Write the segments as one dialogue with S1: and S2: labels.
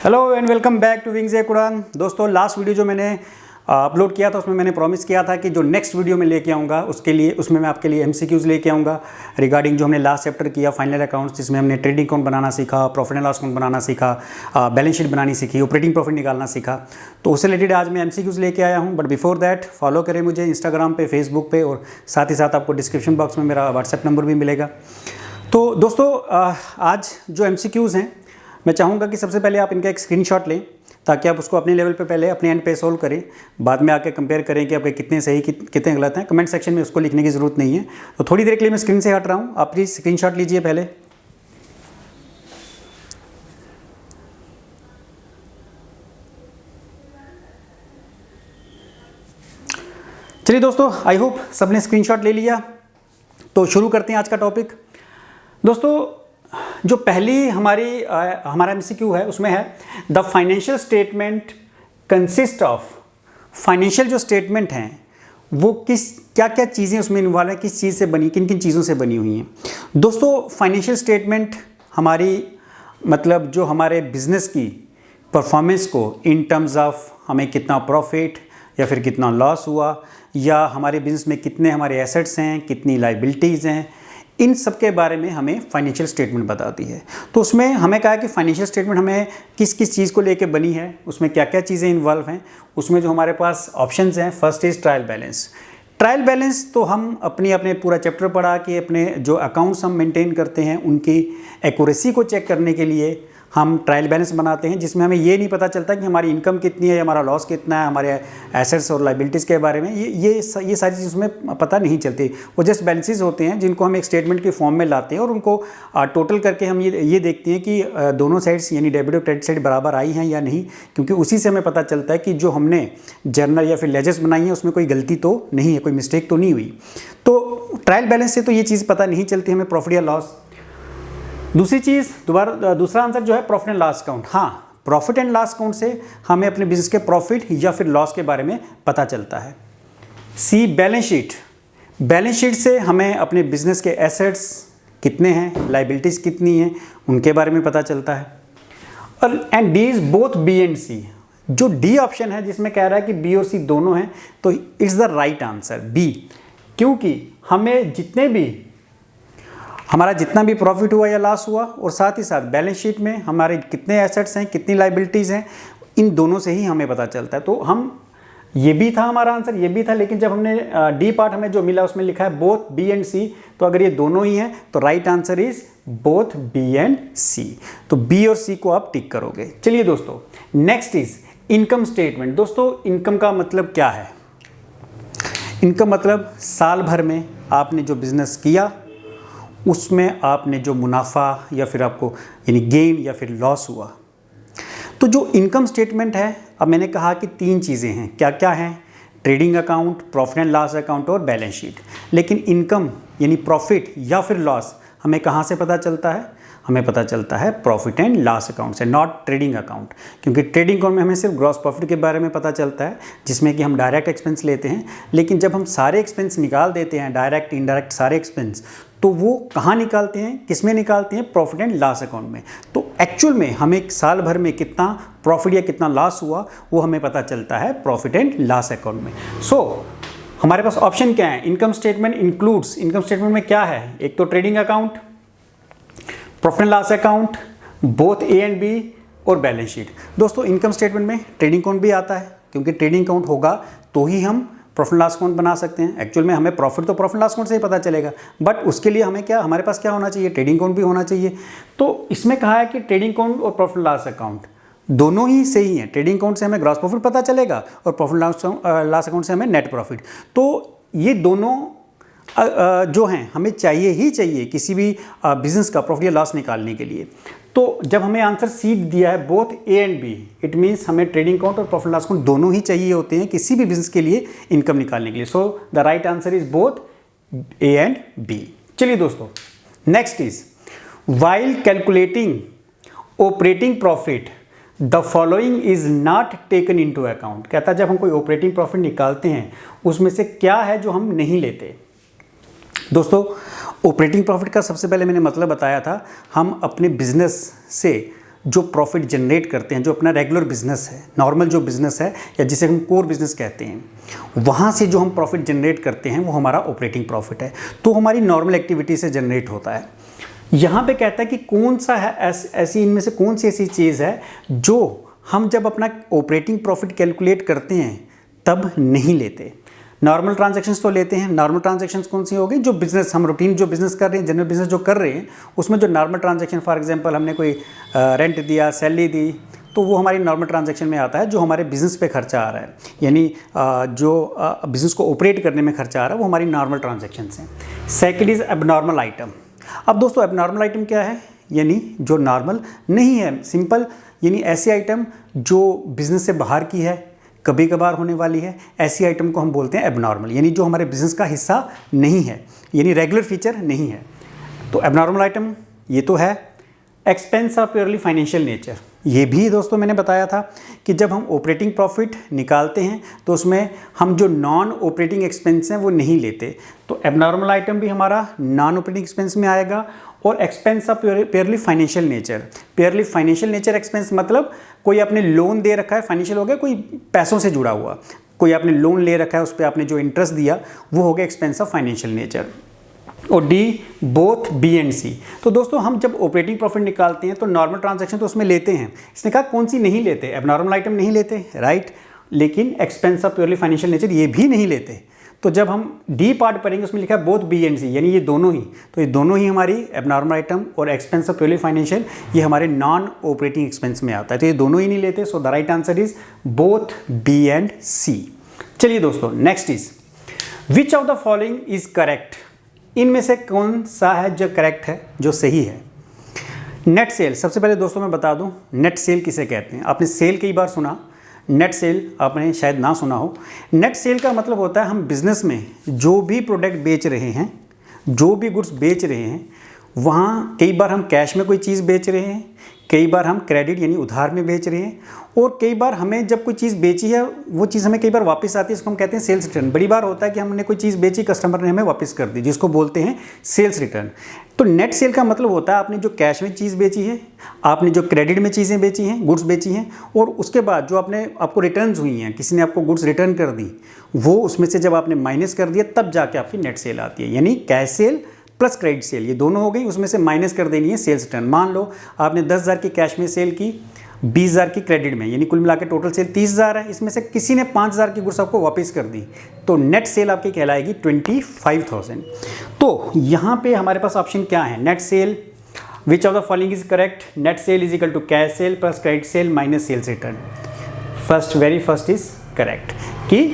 S1: Hello and welcome back to Wings एक उड़ान। दोस्तों, लास्ट वीडियो जो मैंने अपलोड किया था उसमें मैंने प्रॉमिस किया था कि जो नेक्स्ट वीडियो में लेके आऊँगा उसमें मैं आपके लिए एमसीक्यूज़ लेके आऊँगा रिगार्डिंग जो हमने लास्ट चैप्टर किया फाइनल अकाउंट्स, जिसमें हमने ट्रेडिंग अकाउंट बनाना सीखा, प्रॉफिट एंड लॉस अकाउंट बनाना सीखा, बैलेंस शीट बनानी सीखी, ऑपरेटिंग प्रॉफिट निकालना सीखा। तो उससे रिलेटेड आज मैं एमसीक्यूज़ लेके आया हूँ। बट बिफोर दैट फॉलो करें मुझे इंस्टाग्राम पे, फेसबुक पे, और साथ ही साथ आपको डिस्क्रिप्शन बॉक्स में मेरा व्हाट्सएप नंबर भी मिलेगा। तो दोस्तों, आज जो एमसीक्यूज़ हैं मैं चाहूँगा कि सबसे पहले आप इनका एक स्क्रीनशॉट लें ताकि आप उसको अपने लेवल पे पहले अपने एंड पे सोल्व करें, बाद में आके कंपेयर करें कि आपके कितने सही कितने गलत हैं। कमेंट सेक्शन में उसको लिखने की ज़रूरत नहीं है। तो थोड़ी देर के लिए मैं स्क्रीन से हट रहा हूँ, आप प्लीज़ स्क्रीनशॉट लीजिए पहले। चलिए दोस्तों, आई होप सबने स्क्रीनशॉट ले लिया। तो शुरू करते हैं आज का टॉपिक। दोस्तों, जो पहली हमारा एमसीक्यू है उसमें है the financial statement consist of. Financial जो स्टेटमेंट हैं वो क्या क्या चीज़ें उसमें इन्वॉल्व है, किस चीज़ से बनी, किन किन चीज़ों से बनी हुई हैं। दोस्तों, फाइनेंशियल स्टेटमेंट मतलब जो हमारे बिजनेस की परफॉर्मेंस को इन टर्म्स ऑफ हमें कितना प्रॉफिट या फिर कितना लॉस हुआ, या हमारे बिजनेस में कितने हमारे एसेट्स हैं, कितनी लाइबिलिटीज़ हैं, इन सब के बारे में हमें फाइनेंशियल स्टेटमेंट बताती है। तो उसमें हमें कहा कि फाइनेंशियल स्टेटमेंट हमें किस किस चीज़ को लेके बनी है, उसमें क्या क्या चीज़ें इन्वॉल्व हैं। उसमें जो हमारे पास ऑप्शंस हैं, first is trial balance. Trial balance तो हम अपने पूरा चैप्टर पढ़ा कि अपने जो अकाउंट्स हम मेंटेन करते हैं उनकी एक्यूरेसी को चेक करने के लिए हम ट्रायल बैलेंस बनाते हैं, जिसमें हमें ये नहीं पता चलता कि हमारी इनकम कितनी है या हमारा लॉस कितना है, हमारे एसेट्स और लाइबिलिटीज़ के बारे में ये सारी चीज़ उसमें पता नहीं चलती। वो जस्ट बैलेंसेस होते हैं जिनको हम एक स्टेटमेंट के फॉर्म में लाते हैं और उनको टोटल करके हम ये देखते हैं कि दोनों साइड्स यानी डेबिट और क्रेडिट साइड बराबर आई हैं या नहीं, क्योंकि उसी से हमें पता चलता है कि जो हमने जर्नल या फिर लेजर्स बनाई है उसमें कोई गलती तो नहीं है, कोई मिस्टेक तो नहीं हुई। तो ट्रायल बैलेंस से तो ये चीज़ पता नहीं चलती हमें प्रॉफिट या लॉस। दूसरी चीज़, दूसरा आंसर जो है प्रॉफिट एंड लॉस अकाउंट। हाँ, प्रॉफिट एंड लॉस अकाउंट से हमें अपने बिजनेस के प्रॉफिट या फिर लॉस के बारे में पता चलता है। सी, बैलेंस शीट। बैलेंस शीट से हमें अपने बिजनेस के एसेट्स कितने हैं, लाइबिलिटीज़ कितनी हैं, उनके बारे में पता चलता है। और and D is both B and C. जो डी ऑप्शन है जिसमें कह रहा है कि बी और सी दोनों हैं, तो it's the right answer B, क्योंकि हमें हमारा जितना भी प्रॉफिट हुआ या लॉस हुआ और साथ ही साथ बैलेंस शीट में हमारे कितने एसेट्स हैं, कितनी लाइबिलिटीज़ हैं, इन दोनों से ही हमें पता चलता है। तो ये भी था हमारा आंसर, ये भी था, लेकिन जब हमने डी पार्ट हमें जो मिला उसमें लिखा है बोथ बी एंड सी, तो अगर ये दोनों ही हैं तो right answer is both B and C. तो बी और सी को आप टिक करोगे। चलिए दोस्तों, नेक्स्ट इज इनकम स्टेटमेंट। दोस्तों, इनकम का मतलब क्या है? इनकम मतलब साल भर में आपने जो बिजनेस किया उसमें आपने जो मुनाफा या फिर आपको यानी गेन या फिर लॉस हुआ। तो जो इनकम स्टेटमेंट है, अब मैंने कहा कि 3 चीज़ें हैं। क्या क्या हैं? Trading account, profit and loss account और बैलेंस शीट। लेकिन इनकम यानी प्रॉफिट या फिर लॉस हमें कहाँ से पता चलता है? हमें पता चलता है प्रॉफिट एंड लॉस अकाउंट से, नॉट ट्रेडिंग अकाउंट। क्योंकि ट्रेडिंग अकाउंट में हमें सिर्फ ग्रॉस प्रॉफिट के बारे में पता चलता है, जिसमें कि हम डायरेक्ट एक्सपेंस लेते हैं। लेकिन जब हम सारे एक्सपेंस निकाल देते हैं, डायरेक्ट इनडायरेक्ट सारे एक्सपेंस, तो वो कहाँ निकालते हैं, किस में निकालते हैं? प्रॉफिट एंड लॉस अकाउंट में। तो एक्चुअल में हमें साल भर में कितना प्रॉफिट या कितना लॉस हुआ वो हमें पता चलता है प्रॉफिट एंड लॉस अकाउंट में। सो हमारे पास ऑप्शन क्या है? Income statement includes. Income statement में क्या है? एक तो trading account, profit and loss account, both A and B, और बैलेंस शीट। दोस्तों, इनकम स्टेटमेंट में ट्रेडिंग अकाउंट भी आता है, क्योंकि ट्रेडिंग अकाउंट होगा तो ही हम प्रॉफिट लॉस अकाउंट बना सकते हैं। एक्चुअल में हमें प्रॉफिट तो प्रॉफिट लॉस अकाउंट से ही पता चलेगा, बट उसके लिए हमारे पास क्या होना चाहिए? ट्रेडिंग अकाउंट भी होना चाहिए। तो इसमें कहा है कि ट्रेडिंग अकाउंट और प्रॉफिट लॉस अकाउंट दोनों ही सही हैं। ट्रेडिंग अकाउंट से हमें ग्रॉस प्रॉफिट पता चलेगा और प्रॉफिट लॉस अकाउंट से हमें नेट प्रॉफिट। तो ये दोनों जो हैं हमें चाहिए ही चाहिए किसी भी बिजनेस का प्रॉफिट या लॉस निकालने के लिए। तो जब हमें आंसर सी दिया है both A and B, it means हमें ट्रेडिंग अकाउंट और प्रॉफिट लॉस अकाउंट दोनों ही चाहिए होते हैं किसी भी बिजनेस के लिए इनकम निकालने के लिए। So the right answer is both A and B. चलिए दोस्तों, next is while calculating operating profit the following is not taken into account. कहता है जब हम कोई ऑपरेटिंग प्रॉफिट निकालते हैं उसमें से क्या है जो हम नहीं लेते। दोस्तों, ऑपरेटिंग प्रॉफिट का सबसे पहले मैंने मतलब बताया था, हम अपने बिजनेस से जो प्रॉफिट जनरेट करते हैं, जो अपना रेगुलर बिजनेस है, नॉर्मल जो बिजनेस है या जिसे हम कोर बिजनेस कहते हैं, वहाँ से जो हम प्रॉफिट जनरेट करते हैं वो हमारा ऑपरेटिंग प्रॉफिट है। तो हमारी नॉर्मल एक्टिविटी से जनरेट होता है। यहाँ पे कहता है कि कौन सा है ऐसी, इनमें से कौन सी ऐसी चीज़ है जो हम जब अपना ऑपरेटिंग प्रॉफिट कैलकुलेट करते हैं तब नहीं लेते। नॉर्मल ट्रांजैक्शंस तो लेते हैं। नॉर्मल ट्रांजैक्शंस कौन सी हो गई? जो बिजनेस हम रूटीन जो बिजनेस कर रहे हैं, जनरल बिजनेस जो कर रहे हैं, उसमें जो नॉर्मल ट्रांजैक्शन, फॉर एग्जांपल हमने कोई रेंट दिया, सैलरी दी, तो वो हमारी नॉर्मल ट्रांजैक्शन में आता है। जो हमारे बिजनेस पे खर्चा आ रहा है, यानी जो बिजनेस को ऑपरेट करने में खर्चा आ रहा है, वो हमारी नॉर्मल ट्रांजैक्शंस हैं। Second is abnormal item. अब दोस्तों एबनॉर्मल आइटम क्या है? यानी जो नॉर्मल नहीं है, सिंपल, यानी ऐसी आइटम जो बिजनेस से बाहर की है, कभी कभार होने वाली है, ऐसी आइटम को हम बोलते हैं एबनॉर्मल, यानी जो हमारे बिजनेस का हिस्सा नहीं है, यानी रेगुलर फीचर नहीं है। तो एबनॉर्मल आइटम ये तो है। Expense of purely financial nature, ये भी दोस्तों मैंने बताया था कि जब हम ऑपरेटिंग प्रॉफिट निकालते हैं तो उसमें हम जो नॉन ऑपरेटिंग एक्सपेंस हैं वो नहीं लेते। तो एबनॉर्मल आइटम भी हमारा नॉन ऑपरेटिंग एक्सपेंस में आएगा। और expense of purely financial nature, purely financial nature expense मतलब कोई आपने लोन दे रखा है, फाइनेंशियल हो गया, कोई पैसों से जुड़ा हुआ, कोई आपने लोन ले रखा है, उस पर आपने जो इंटरेस्ट दिया वो हो गया एक्सपेंस ऑफ फाइनेंशियल नेचर। और D both B and C. तो दोस्तों हम जब ऑपरेटिंग प्रॉफिट निकालते हैं तो नॉर्मल ट्रांजैक्शन तो उसमें लेते हैं। इसने कहा कौन सी नहीं लेते? एबनॉर्मल आइटम नहीं लेते, राइट, लेकिन expense of purely financial nature ये भी नहीं लेते। तो जब हम डी पार्ट पढ़ेंगे उसमें लिखा है बोथ बी एंड सी, यानी ये दोनों ही। तो ये दोनों ही हमारी एबनॉर्मल आइटम और एक्सपेंस ऑफ प्योरली फाइनेंशियल ये हमारे नॉन ऑपरेटिंग एक्सपेंस में आता है। तो ये दोनों ही नहीं लेते। So the right answer is both B and C. चलिए दोस्तों next is which of the following is correct. इनमें से कौन सा है जो करेक्ट है, जो सही है? नेट सेल, सबसे पहले दोस्तों मैं बता दूं नेट सेल किसे कहते हैं। आपने सेल कई बार सुना, नेट सेल आपने शायद ना सुना हो। नेट सेल का मतलब होता है हम बिजनेस में जो भी प्रोडक्ट बेच रहे हैं, जो भी गुड्स बेच रहे हैं, वहाँ कई बार हम कैश में कोई चीज़ बेच रहे हैं, कई बार हम क्रेडिट यानी उधार में बेच रहे हैं, और कई बार हमें जब कोई चीज़ बेची है वो चीज़ हमें कई बार वापस आती है, इसको हम कहते हैं सेल्स रिटर्न। बड़ी बार होता है कि हमने कोई चीज़ बेची, कस्टमर ने हमें वापस कर दी, जिसको बोलते हैं सेल्स रिटर्न। तो नेट सेल का मतलब होता है आपने जो कैश में चीज़ बेची है, आपने जो क्रेडिट में चीज़ें बेची हैं, गुड्स बेची हैं, और उसके बाद जो आपको रिटर्न्स हुई हैं, किसी ने आपको गुड्स रिटर्न कर दी, वो उसमें से जब आपने माइनस कर दिया तब जाके आपकी नेट सेल आती है। यानी cash sale plus credit sale ये दोनों हो गई, उसमें से माइनस कर देनी है सेल्स रिटर्न। मान लो आपने 10,000 की कैश में सेल की, 20,000 की क्रेडिट में, यानी कुल मिला के टोटल सेल 30,000 है। इसमें से किसी ने 5,000 की गुड्स आपको वापस कर दी, तो नेट सेल आपकी कहलाएगी 25,000। तो यहाँ पे हमारे पास ऑप्शन क्या है? Net sale, which of the following is correct? Net sale is equal to cash sale plus credit sale minus sales return. Very first is correct कि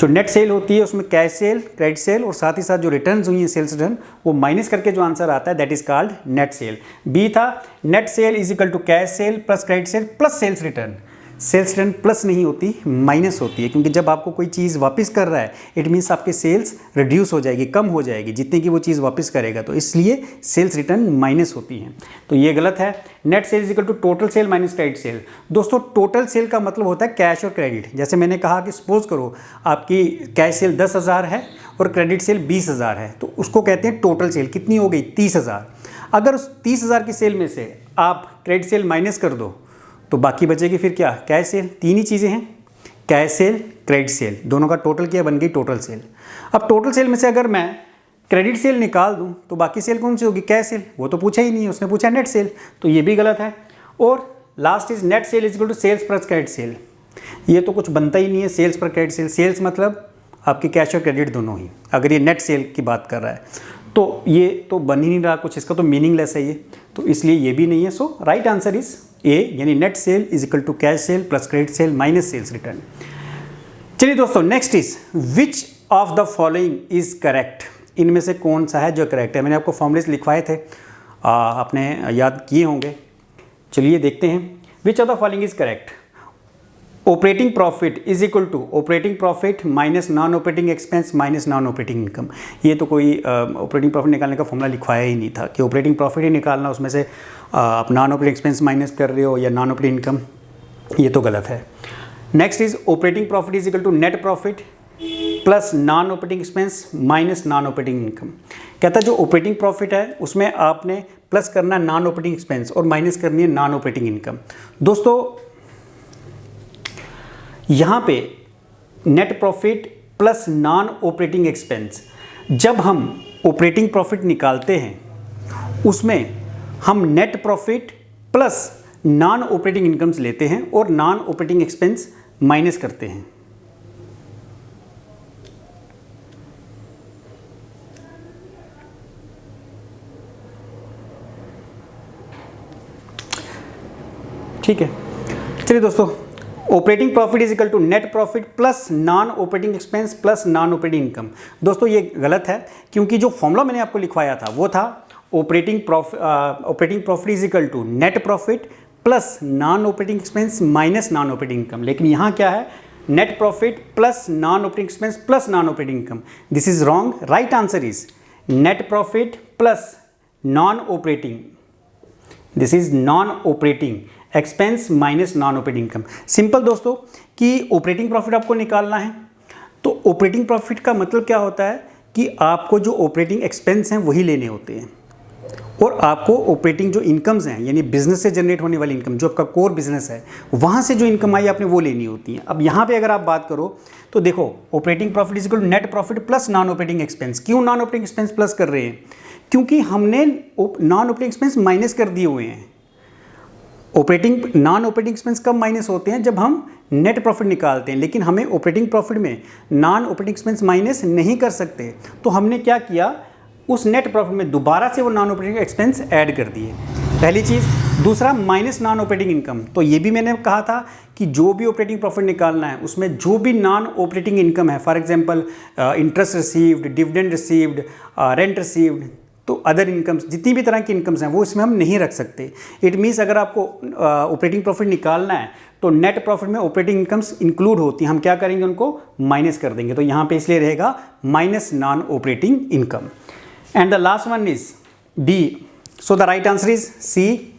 S1: जो नेट सेल होती है उसमें कैश सेल, क्रेडिट सेल और साथ ही साथ जो returns हुई हैं सेल्स रिटर्न, वो माइनस करके जो आंसर आता है that is called net sale. B था net sale is equal to cash sale plus credit sale plus sales return. Sales return plus नहीं होती, माइनस होती है, क्योंकि जब आपको कोई चीज़ वापस कर रहा है इट मीन्स आपके सेल्स रिड्यूस हो जाएगी, कम हो जाएगी जितने की वो चीज़ वापस करेगा, तो इसलिए सेल्स रिटर्न माइनस होती हैं। तो ये गलत है। Net sale is equal to total sale minus credit sale. दोस्तों टोटल सेल का मतलब होता है कैश और क्रेडिट। जैसे मैंने कहा कि सपोज करो आपकी कैश सेल 10,000 है और क्रेडिट सेल 20,000 है, तो उसको कहते हैं टोटल सेल। कितनी हो गई? 30,000। अगर उस 30,000 की सेल में से आप क्रेडिट सेल माइनस कर दो तो बाकी बचेगी फिर क्या? Cash cell. तीन ही चीज़ें हैं, कैश सेल, क्रेडिट सेल, दोनों का टोटल किया बन गई टोटल सेल। अब टोटल सेल में से अगर मैं क्रेडिट सेल निकाल दूं तो बाकी सेल कौन सी होगी? Cash cell. वो तो पूछा ही नहीं है, उसने पूछा नेट सेल, तो ये भी गलत है। और last is net sale is equal to sales plus credit sale. ये तो कुछ बनता ही नहीं है, सेल्स पर क्रेडिट सेल। सेल्स मतलब आपकी कैश और क्रेडिट दोनों ही, अगर ये नेट सेल की बात कर रहा है तो ये तो बन ही नहीं रहा कुछ, इसका तो मीनिंगलेस है ये, तो इसलिए ये भी नहीं है। So right answer is A, यानी net sale is equal to cash sale plus credit sale minus sales return. चलिए दोस्तों next is which of the following is correct. इनमें से कौन सा है जो करेक्ट है? मैंने आपको फॉर्मूलेस लिखवाए थे, आपने याद किए होंगे। चलिए देखते हैं which of the following is correct. Operating profit is equal to operating profit minus non operating expense minus non operating income. ये तो कोई ऑपरेटिंग प्रॉफिट निकालने का फॉर्मूला लिखवाया ही नहीं था कि ऑपरेटिंग प्रॉफिट ही निकालना, उसमें से आप नॉन ऑपरेटिंग एक्सपेंस माइनस कर रहे हो या नॉन ऑपरेटिंग इनकम, ये तो गलत है। Next is operating profit is equal to net profit plus non operating expense minus non operating income. कहता है जो ऑपरेटिंग प्रॉफिट है उसमें आपने प्लस करना है नॉन ऑपरेटिंग एक्सपेंस और माइनस करनी है नॉन ऑपरेटिंग इनकम। दोस्तों यहाँ पे net profit plus non operating expense, जब हम ऑपरेटिंग प्रॉफिट निकालते हैं उसमें हम net profit plus non operating incomes लेते हैं और नॉन ऑपरेटिंग एक्सपेंस माइनस करते हैं। ठीक है, चलिए दोस्तों, operating profit is equal to net profit plus non operating expense plus non operating income. दोस्तों ये गलत है, क्योंकि जो फॉर्मूला मैंने आपको लिखवाया था वो था operating profit is equal to net profit plus non operating expense minus non operating income. लेकिन यहाँ क्या है, net profit plus non operating expense plus non operating income. This is wrong. Right answer is net profit plus non operating, this is non operating expense minus non operating income. Simple दोस्तों कि operating profit आपको निकालना है, तो operating profit का मतलब क्या होता है कि आपको जो ऑपरेटिंग एक्सपेंस हैं वही लेने होते हैं और आपको ऑपरेटिंग जो इनकम्स हैं यानी बिजनेस से जनरेट होने वाली इनकम, जो आपका कोर बिजनेस है वहाँ से जो इनकम आई आपने वो लेनी होती है। अब यहाँ पे अगर आप बात करो तो देखो operating profit is equal to net profit plus non operating expense. क्यों नॉन ऑपरेटिंग एक्सपेंस प्लस कर रहे हैं? क्योंकि हमने नॉन ऑपरेटिंग एक्सपेंस माइनस कर दिए हुए हैं। नॉन ऑपरेटिंग एक्सपेंस कब माइनस होते हैं? जब हम नेट प्रॉफिट निकालते हैं, लेकिन हमें ऑपरेटिंग प्रॉफिट में नॉन ऑपरेटिंग एक्सपेंस माइनस नहीं कर सकते। तो हमने क्या किया, उस नेट प्रॉफिट में दोबारा से वो नॉन ऑपरेटिंग एक्सपेंस ऐड कर दिए, पहली चीज़। दूसरा माइनस नॉन ऑपरेटिंग इनकम, तो ये भी मैंने कहा था कि जो भी ऑपरेटिंग प्रॉफिट निकालना है उसमें जो भी नॉन ऑपरेटिंग इनकम है, for example interest received, dividend received, rent received, तो अदर इनकम्स, जितनी भी तरह की इनकम्स हैं वो इसमें हम नहीं रख सकते। इट मीन्स अगर आपको ऑपरेटिंग प्रॉफिट निकालना है तो नेट प्रॉफिट में ऑपरेटिंग इनकम्स इंक्लूड होती हैं, हम क्या करेंगे, उनको माइनस कर देंगे। तो यहाँ पे इसलिए रहेगा minus non operating income. And the last one is D, so the right answer is C.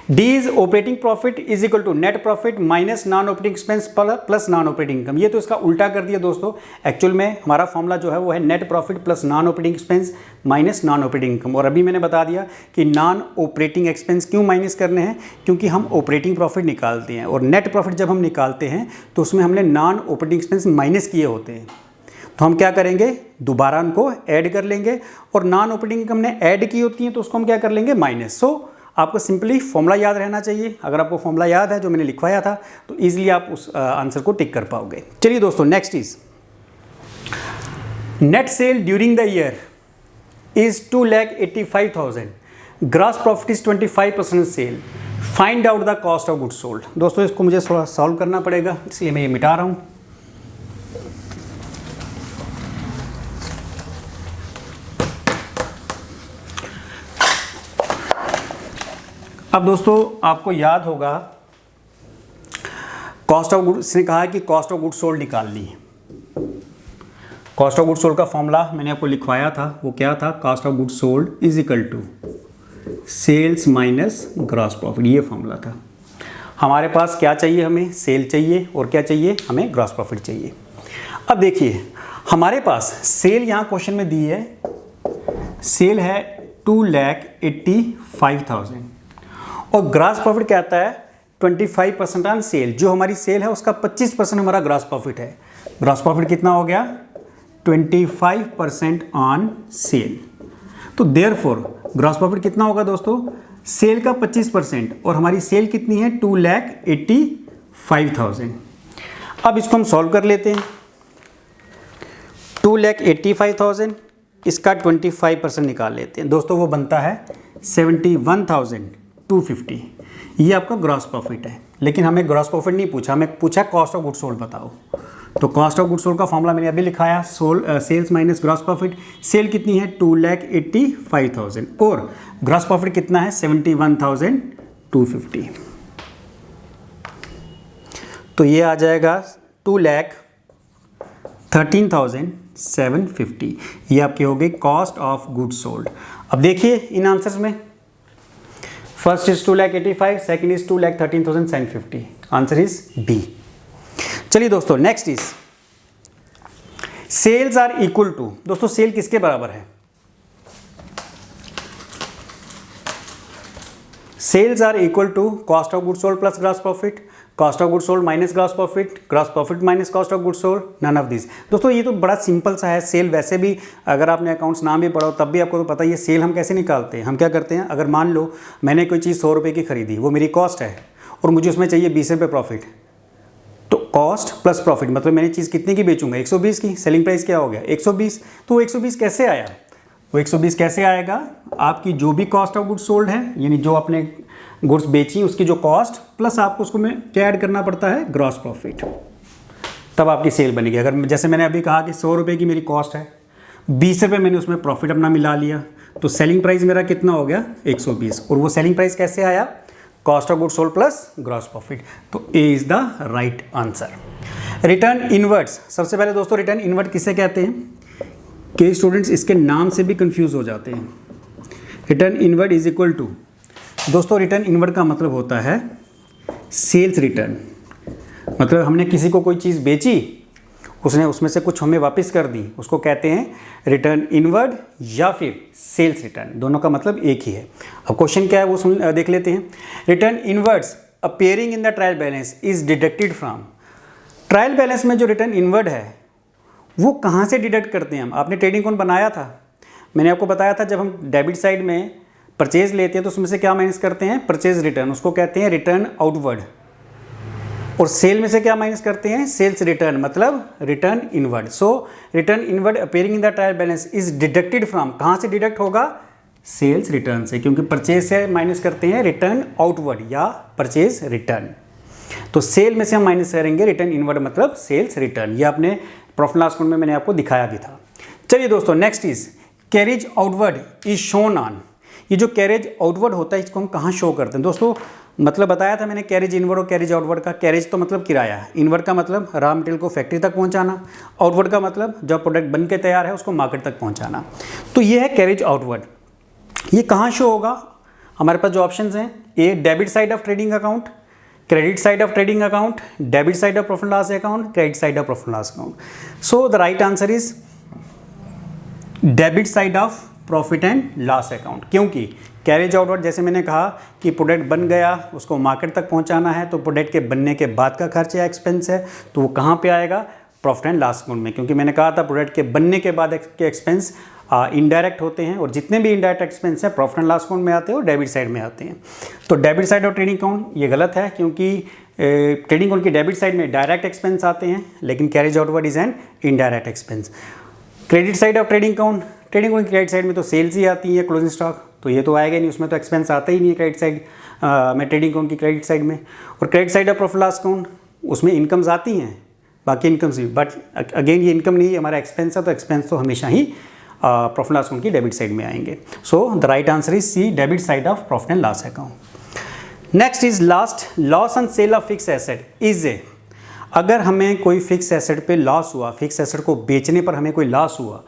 S1: D is operating profit is equal to net profit minus non operating expense plus non operating income. ये तो इसका उल्टा कर दिया दोस्तों। Actual में हमारा formula जो है वो है net profit plus non operating expense minus non operating income. और अभी मैंने बता दिया कि नॉन ऑपरेटिंग एक्सपेंस क्यों माइनस करने हैं, क्योंकि हम ऑपरेटिंग प्रॉफिट निकालते हैं और नेट प्रॉफिट जब हम निकालते हैं तो उसमें हमने नॉन ऑपरेटिंग एक्सपेंस माइनस किए होते हैं। तो हम क्या करेंगे, दोबारा उनको ऐड कर लेंगे और नॉन ऑपरेटिंग इनकम ने ऐड की होती है तो उसको हम क्या कर लेंगे, माइनस। सो आपको सिंपली फॉर्मूला याद रहना चाहिए। अगर आपको फॉर्मूला याद है जो मैंने लिखवाया था तो ईजिली आप उस आंसर को टिक कर पाओगे। चलिए दोस्तों, next is net sale during the year is 2,85,000, gross profit is 25% sale, find out the cost of goods sold. दोस्तों इसको मुझे थोड़ा सॉल्व करना पड़ेगा, इसलिए मैं ये मिटा रहा हूँ। अब दोस्तों आपको याद होगा कॉस्ट ऑफ गुड्स ने कहा कि कॉस्ट ऑफ गुड्स सोल्ड निकालनी है। कॉस्ट ऑफ गुड्स सोल्ड का फॉर्मूला मैंने आपको लिखवाया था, वो क्या था, cost of goods sold is equal to sales minus gross profit. ये फॉर्मूला था। हमारे पास क्या चाहिए, हमें सेल चाहिए और क्या चाहिए, हमें ग्रॉस प्रॉफिट चाहिए। अब देखिए हमारे पास सेल यहाँ क्वेश्चन में दी है, सेल है 2,85,000 और ग्रॉस प्रॉफिट क्या आता है 25% ऑन सेल। जो हमारी सेल है उसका 25% हमारा ग्रॉस प्रॉफिट है। ग्रॉस प्रॉफिट कितना हो गया, 25% ऑन सेल। तो देयरफॉर ग्रॉस प्रॉफिट कितना होगा दोस्तों, सेल का 25% और हमारी सेल कितनी है 2,85,000। अब इसको हम सॉल्व कर लेते हैं। 2,85,000 इसका 25% निकाल लेते हैं दोस्तों, वो बनता है 71,250। ये आपका ग्रॉस प्रॉफिट है, लेकिन हमें ग्रॉस प्रॉफिट नहीं पूछा, हमें पूछा कॉस्ट ऑफ गुड्स सोल्ड बताओ। तो कॉस्ट ऑफ गुड्स सोल्ड का फॉर्मूला मैंने अभी लिखाया, sales minus gross profit. Sale कितनी है 2,85,000 और ग्रॉस प्रॉफिट कितना है 71,250। तो ये आ जाएगा 2,13,750। ये आपकी हो गई कॉस्ट ऑफ गुड्स सोल्ड। अब देखिए इन आंसर्स में, first is 2,85,000, second is 2,13,750। Answer is B. चलिए दोस्तों next is sales are equal to. दोस्तों सेल किसके बराबर है, sales are equal to cost of good sold plus gross profit, cost of good sold minus gross profit minus cost of good sold, none of this. दोस्तों ये तो बड़ा simple सा है। सेल वैसे भी अगर आपने अकाउंट्स नाम भी पढ़ा हो तब भी आपको तो पता ही है सेल हम कैसे निकालते हैं। हम क्या करते हैं, अगर मान लो मैंने कोई चीज़ 100 रुपये की खरीदी, वो मेरी कॉस्ट है और मुझे उसमें चाहिए 20 रुपये प्रॉफिट, तो कॉस्ट प्लस प्रॉफिट मतलब मैंने चीज़ कितने की बेचूंगा, 120 की। सेलिंग प्राइस क्या हो गया, 120। तो 120 कैसे आया, वो 120 कैसे आएगा, आपकी जो भी कॉस्ट ऑफ गुड्स सोल्ड है, यानी जो आपने गुड्स बेची उसकी जो कॉस्ट प्लस आपको उसको में क्या ऐड करना पड़ता है, ग्रॉस प्रॉफिट, तब आपकी सेल बनेगी। अगर जैसे मैंने अभी कहा कि 100 रुपये की मेरी कॉस्ट है, 20 रुपये मैंने उसमें प्रॉफिट अपना मिला लिया, तो सेलिंग प्राइस मेरा कितना हो गया, 120। और वो सेलिंग प्राइस कैसे आया, cost of goods sold plus gross profit. तो A is the right answer. Return inwards, सबसे पहले दोस्तों रिटर्न इनवर्ड किसे कहते हैं, कई स्टूडेंट्स इसके नाम से भी कंफ्यूज हो जाते हैं। Return inward is equal to, दोस्तों रिटर्न इनवर्ड का मतलब होता है सेल्स रिटर्न। मतलब हमने किसी को कोई चीज़ बेची, उसने उसमें से कुछ हमें वापस कर दी, उसको कहते हैं रिटर्न इनवर्ड या फिर सेल्स रिटर्न, दोनों का मतलब एक ही है। अब क्वेश्चन क्या है वो देख लेते हैं। Return inwards appearing in the trial balance is deducted from, trial balance में जो रिटर्न इनवर्ड है वो कहाँ से डिडक्ट करते हैं हम। आपने ट्रेडिंग अकाउंट बनाया था, मैंने आपको बताया था जब हम डेबिट साइड में परचेज लेते हैं तो उसमें से क्या माइनस करते हैं, परचेज रिटर्न, उसको कहते हैं रिटर्न आउटवर्ड। और सेल में से क्या माइनस करते हैं, सेल्स रिटर्न, मतलब return inward. So return inward appearing in the trial balance is deducted from, कहाँ से डिडक्ट होगा, सेल्स रिटर्न से, क्योंकि परचेज से माइनस करते हैं रिटर्न आउटवर्ड या परचेज रिटर्न। तो सेल में से हम माइनस करेंगे रिटर्न इनवर्ड मतलब सेल्स रिटर्न। ये आपने प्रॉफिट लॉस अकाउंट में मैंने आपको दिखाया भी था। चलिए दोस्तों next is carriage outward is shown on. ये जो कैरेज आउटवर्ड होता है इसको हम कहाँ शो करते हैं दोस्तों, मतलब बताया था मैंने कैरेज इनवर्ड और कैरेज आउटवर्ड का। कैरेज तो मतलब किराया, इनवर्ड का मतलब रॉ मटेरियल को फैक्ट्री तक पहुंचाना, आउटवर्ड का मतलब जब प्रोडक्ट बन के तैयार है उसको मार्केट तक पहुंचाना। तो ये है कैरेज आउटवर्ड। ये कहाँ शो होगा, हमारे पास जो ऑप्शन हैं, A debit side of trading account, credit side of trading account, debit side of profit loss account, credit side of profit loss account. So the right answer is debit side of profit and loss account, क्योंकि carriage outward जैसे मैंने कहा कि product बन गया उसको market तक पहुंचाना है, तो प्रोडक्ट के बनने के बाद का खर्च या एक्सपेंस है, तो वो कहाँ पे आएगा, प्रॉफिट एंड लॉस अकाउंट में। क्योंकि मैंने कहा था प्रोडक्ट के बनने के बाद के एक्सपेंस इनडायरेक्ट होते हैं, और जितने भी इनडायरेक्ट एक्सपेंस हैं प्रॉफिट एंड लॉस अकाउंट में आते हैं और डेबिट साइड में आते हैं। तो debit side of trading account ये गलत है, क्योंकि ट्रेडिंग अकाउंट की डेबिट साइड में डायरेक्ट एक्सपेंस आते हैं, लेकिन carriage outward is an indirect expense. Credit side of trading account, trading account की क्रेडिट साइड में तो सेल्स ही आती है, क्लोजिंग स्टॉक, तो ये तो आएगा नहीं, उसमें तो एक्सपेंस आता ही नहीं है क्रेडिट साइड में, ट्रेडिंग अकाउंट की क्रेडिट साइड में। और credit side of profit loss account उसमें इनकम्स आती हैं, बाकी इनकम्स भी, बट अगेन ये इनकम नहीं है, हमारा एक्सपेंस है, तो एक्सपेंस तो हमेशा ही प्रॉफिट लॉस अकाउंट की डेबिट साइड में आएंगे। So the right answer is C, debit side of profit and loss account. Next is last, loss on sale of fix asset is A, अगर हमें कोई फिक्स एसेट पे loss हुआ, fix asset को बेचने पर हमें कोई लॉस हुआ,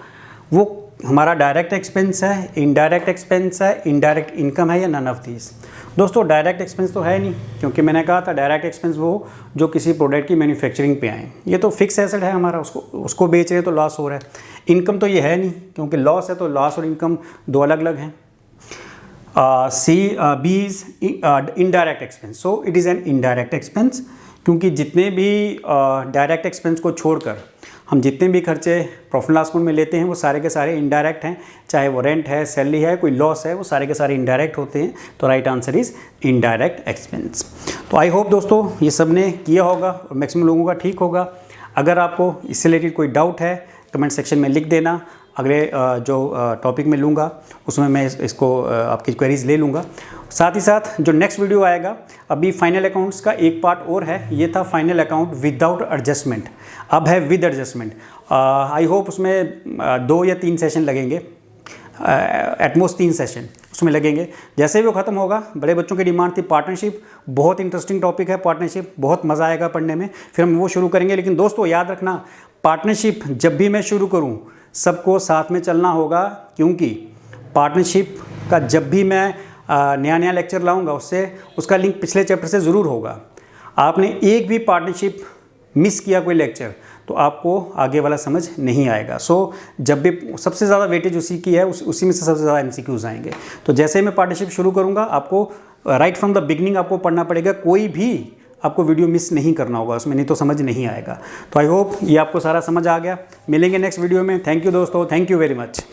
S1: वो हमारा डायरेक्ट एक्सपेंस है, इनडायरेक्ट एक्सपेंस है, इनडायरेक्ट इनकम है या नन ऑफ दिस। दोस्तों डायरेक्ट एक्सपेंस तो है नहीं, क्योंकि मैंने कहा था डायरेक्ट एक्सपेंस वो जो किसी प्रोडक्ट की मैन्युफैक्चरिंग पे आए, ये तो फिक्स एसेट है हमारा, उसको बेच रहे तो लॉस हो रहा है। इनकम तो ये है नहीं, क्योंकि लॉस है तो लॉस और इनकम दो अलग अलग हैं। B is indirect expense, so it is an indirect expense, क्योंकि जितने भी डायरेक्ट एक्सपेंस को छोड़कर हम जितने भी खर्चे प्रॉफिट लॉस अकाउंट में लेते हैं वो सारे के सारे इनडायरेक्ट हैं, चाहे वो रेंट है, सैलरी है, कोई लॉस है, वो सारे के सारे इनडायरेक्ट होते हैं। तो right answer is indirect expense. तो आई होप दोस्तों ये सब ने किया होगा और मैक्सिमम लोगों का ठीक होगा। अगर आपको इससे रिलेटेड कोई डाउट है कमेंट सेक्शन में लिख देना, अगले जो टॉपिक में लूँगा उसमें मैं इसको आपकी क्वेरीज ले लूँगा। साथ ही साथ जो नेक्स्ट वीडियो आएगा, अभी फाइनल अकाउंट्स का एक पार्ट और है, ये था फाइनल अकाउंट विदाउट एडजस्टमेंट, अब है विद एडजस्टमेंट। आई होप उसमें 2 या 3 सेशन लगेंगे, एटमोस्ट 3 सेशन उसमें लगेंगे। जैसे भी वो ख़त्म होगा, बड़े बच्चों की डिमांड थी पार्टनरशिप, बहुत इंटरेस्टिंग टॉपिक है पार्टनरशिप, बहुत मज़ा आएगा पढ़ने में, फिर हम वो शुरू करेंगे। लेकिन दोस्तों याद रखना, पार्टनरशिप जब भी मैं शुरू करूँ सबको साथ में चलना होगा, क्योंकि पार्टनरशिप का जब भी मैं नया नया लेक्चर लाऊंगा उसका लिंक पिछले चैप्टर से ज़रूर होगा। आपने एक भी पार्टनरशिप मिस किया कोई लेक्चर तो आपको आगे वाला समझ नहीं आएगा। सो जब भी सबसे ज़्यादा वेटेज उसी की है, उसी में से सबसे ज़्यादा MCQs आएंगे। तो जैसे ही मैं पार्टनरशिप शुरू करूँगा, आपको राइट फ्रॉम द बिगनिंग आपको पढ़ना पड़ेगा, कोई भी आपको वीडियो मिस नहीं करना होगा उसमें, नहीं तो समझ नहीं आएगा। तो आई होप ये आपको सारा समझ आ गया। मिलेंगे नेक्स्ट वीडियो में। थैंक यू दोस्तों, थैंक यू वेरी मच।